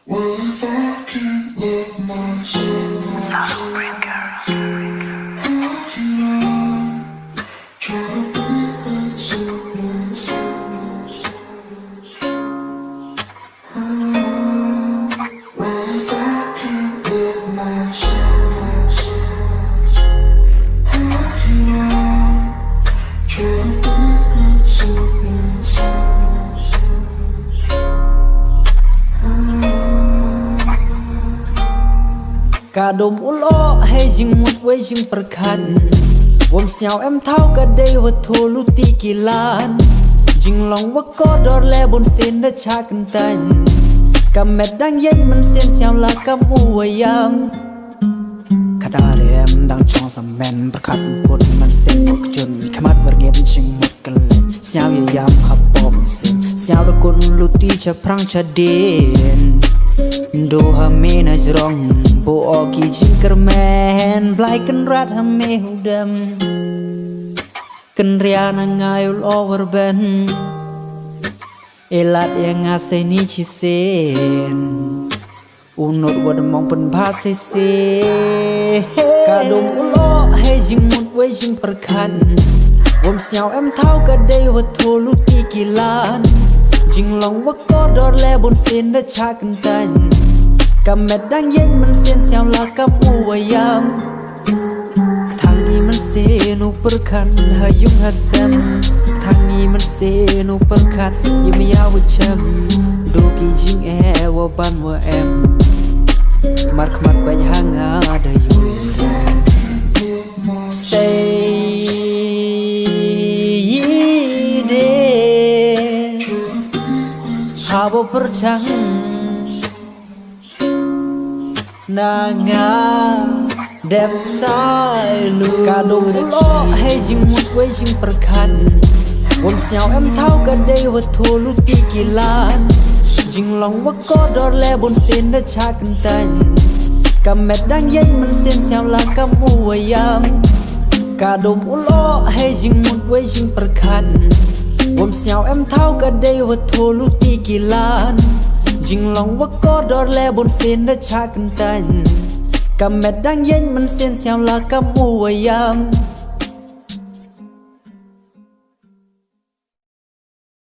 Well, if I can't love myself, how can I try to be with someone else? Well, if I can't love myself, how can I try to be with someone else? กาดมอุลอให้ยิงมุดไว้ยิงประคันวมเสียวเอ็มเท่าก็ได้ว่าโทลุตีกี่ล้านยิงลองว่าก็ดอดแลบนเส้นได้ชากันตันกับแมดดังเย็นมันเส้นเสียวละกับอวยามขดาเรียมดังช่องสมแมนประคันกดมันเส้นอกจนขมัดวรเก็บยิงหมดกันเลยเสียวยามขับปอมเส้นเสียวตะกุนลุตีจะพรังจะเด่นดูฮามีน่าจรองโบออกีจิงกระแมนปลายกันรัดฮามีหูดำกันเรียนง่ายอุลอวร์เบนเอลัดยังอาเซนิชิเซนอุนดวัดมองเป็นภาเซเซกาดมอุลอให้ยิงมุดไว้ยิงประคันวมเสียวเอ็มเท่าก็ได้ว่าโทลุตีกี่ล้านยิงลองว่าก็ดอดแลบนเส้นได้ชากันตันกับแมดดังเย็นมันเส้นเสียวละกับอวยามทางนี้มันเซนุประคันหายุงหาเซมทางนี้มันเซนุประคันยิ่งไม่ยาวเชมดูกี่จิงว่าบ้านว่าแอมมัดขมัดไปห่างอาได้อยู่เซเดหาบ่ประชังนางาเด็บสายลูกาดมอุลอให้ยิงมุดไว้ยิงประคันวมเสียวเอ็มเท่าก็ได้ว่าโทลุตีกี่ล้านยิงลองว่าก็ดอดแลบนเส้นได้ชากันตันกับแมดดังเย็นมันเส้นเสียวละกับอวยามกาดมอุลอให้ยิงมุดไว้ยิงประคันวมเสียวเอ็มเท่าก็ได้ว่าโทลุตีกี่ล้านยิงลองว่าก็ดอดแลบนเส้นได้ชากันตันกับแมดดังเย็นมันเส้นเสียวละกับอวยาม